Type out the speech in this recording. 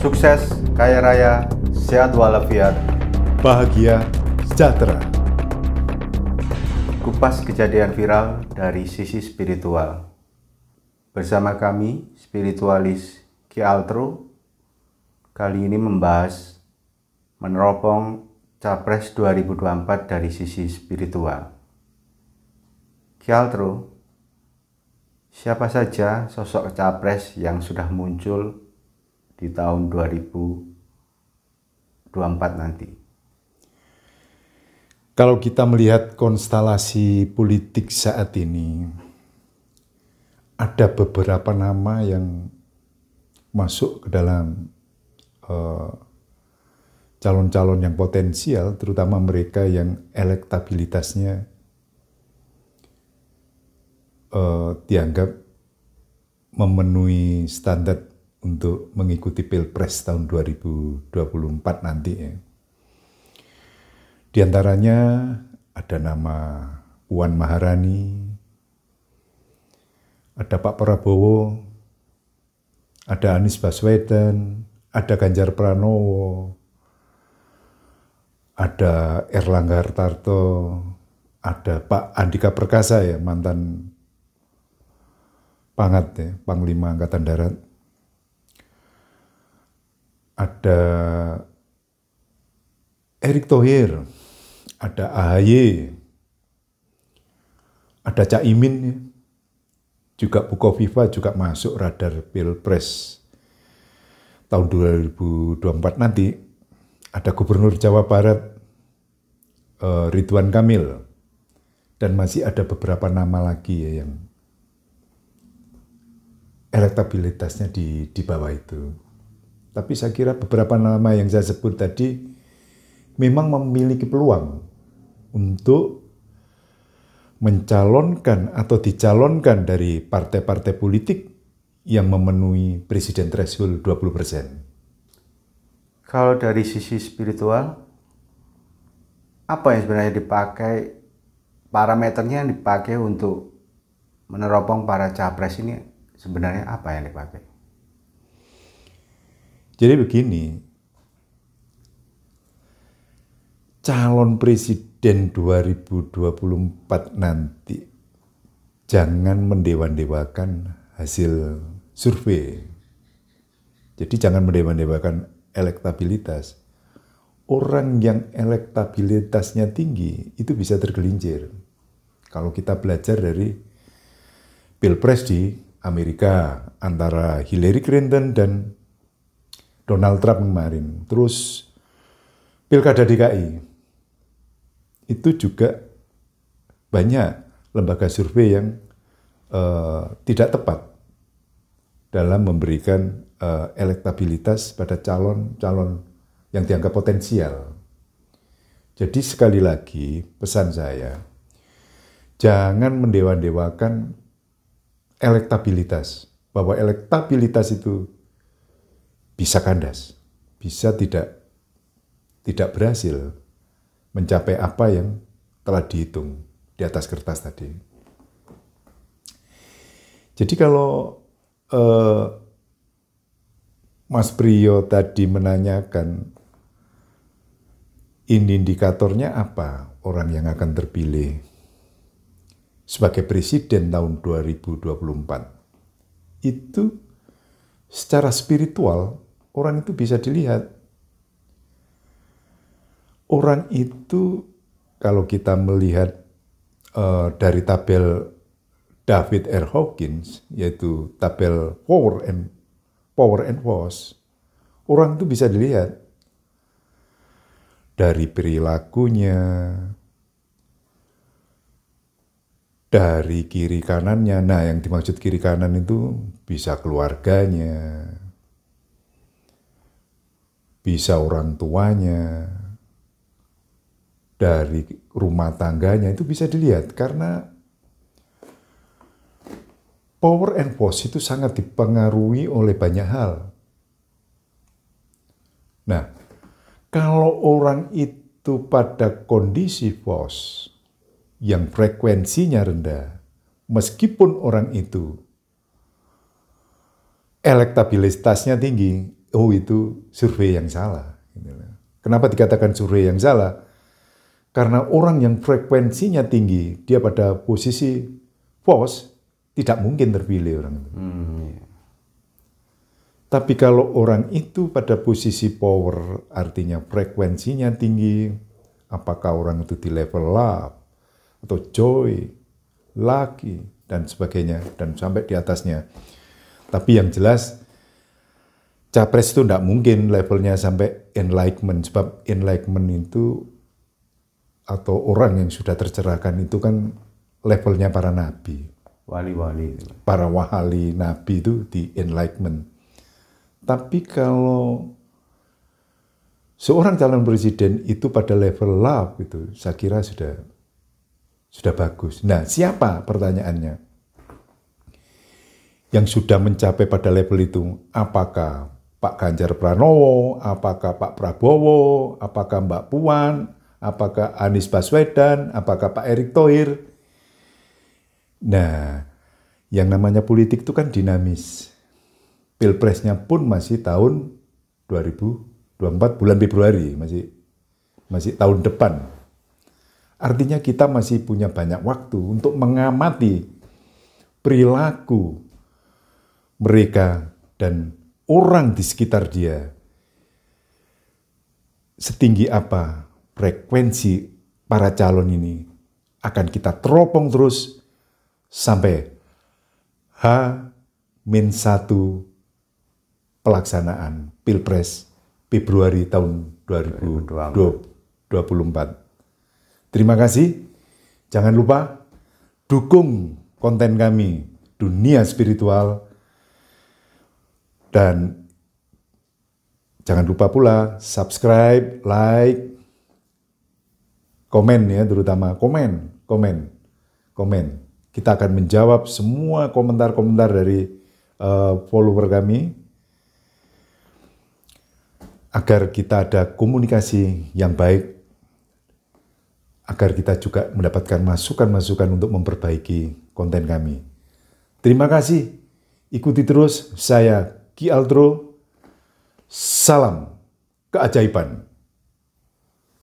Sukses, kaya raya, sehat walafiat, bahagia, sejahtera. Kupas kejadian viral dari sisi spiritual. Bersama kami, spiritualis Ki Altro, kali ini membahas meneropong Capres 2024 dari sisi spiritual. Ki Altro, siapa saja sosok Capres yang sudah muncul di tahun 2024 nanti? Kalau kita melihat konstelasi politik saat ini, ada beberapa nama yang masuk ke dalam calon-calon yang potensial, terutama mereka yang elektabilitasnya dianggap memenuhi standar untuk mengikuti Pilpres tahun 2024 nanti ya. Di antaranya ada nama Puan Maharani, ada Pak Prabowo, ada Anies Baswedan, ada Ganjar Pranowo, ada Erlangga Hartarto, ada Pak Andika Perkasa ya, mantan Pangat ya, Panglima Angkatan Darat. Ada Erick Thohir, ada AHY, ada Caimin ya. Juga Bukoviva juga masuk radar Pilpres tahun 2024 nanti. Ada Gubernur Jawa Barat Ridwan Kamil, dan masih ada beberapa nama lagi ya yang elektabilitasnya di bawah itu. Tapi saya kira beberapa nama yang saya sebut tadi memang memiliki peluang untuk mencalonkan atau dicalonkan dari partai-partai politik yang memenuhi presiden threshold 20%. Kalau dari sisi spiritual, apa yang sebenarnya dipakai, parameternya yang dipakai untuk meneropong para capres ini sebenarnya apa yang dipakai? Jadi begini, calon presiden 2024 nanti jangan mendewa-dewakan hasil survei. Jadi jangan mendewa-dewakan elektabilitas. Orang yang elektabilitasnya tinggi itu bisa tergelincir. Kalau kita belajar dari Pilpres di Amerika antara Hillary Clinton dan Donald Trump kemarin, terus Pilkada DKI, itu juga banyak lembaga survei yang tidak tepat dalam memberikan elektabilitas pada calon-calon yang dianggap potensial. Jadi sekali lagi pesan saya, jangan mendewa-dewakan elektabilitas, bahwa elektabilitas itu bisa kandas, bisa tidak berhasil mencapai apa yang telah dihitung di atas kertas tadi. Jadi kalau Mas Priyo tadi menanyakan ini indikatornya apa orang yang akan terpilih sebagai presiden tahun 2024, itu secara spiritual orang itu bisa dilihat. Orang itu kalau kita melihat dari tabel David R. Hawkins, yaitu tabel Power and Force, orang itu bisa dilihat dari perilakunya, dari kiri kanannya. Nah, yang dimaksud kiri kanan itu bisa keluarganya, bisa orang tuanya, dari rumah tangganya, itu bisa dilihat. Karena power and force itu sangat dipengaruhi oleh banyak hal. Nah, kalau orang itu pada kondisi force yang frekuensinya rendah, meskipun orang itu elektabilitasnya tinggi, oh itu survei yang salah. Kenapa dikatakan survei yang salah? Karena orang yang frekuensinya tinggi, dia pada posisi pos, tidak mungkin terpilih orang itu. Iya. Tapi kalau orang itu pada posisi power, artinya frekuensinya tinggi, apakah orang itu di level love, atau joy, lucky, dan sebagainya, dan sampai di atasnya. Tapi yang jelas, capres itu tidak mungkin levelnya sampai enlightenment, sebab enlightenment itu, atau orang yang sudah tercerahkan itu kan levelnya para nabi. Wali-wali. Para wali nabi itu di enlightenment. Tapi kalau seorang calon presiden itu pada level love itu, saya kira sudah bagus. Nah, siapa pertanyaannya yang sudah mencapai pada level itu? Apakah Pak Ganjar Pranowo, apakah Pak Prabowo, apakah Mbak Puan, apakah Anies Baswedan, apakah Pak Erick Thohir? Nah, yang namanya politik itu kan dinamis. Pilpresnya pun masih tahun 2024 bulan Februari, masih tahun depan. Artinya kita masih punya banyak waktu untuk mengamati perilaku mereka dan orang di sekitar dia. Setinggi apa frekuensi para calon ini akan kita teropong terus sampai H-1 pelaksanaan Pilpres Februari tahun 2024. Terima kasih. Jangan lupa dukung konten kami Dunia Spiritual, dan jangan lupa pula subscribe, like, komen ya, terutama komen. Kita akan menjawab semua komentar-komentar dari follower kami, agar kita ada komunikasi yang baik, agar kita juga mendapatkan masukan-masukan untuk memperbaiki konten kami. Terima kasih, ikuti terus saya Ki Altro, salam keajaiban.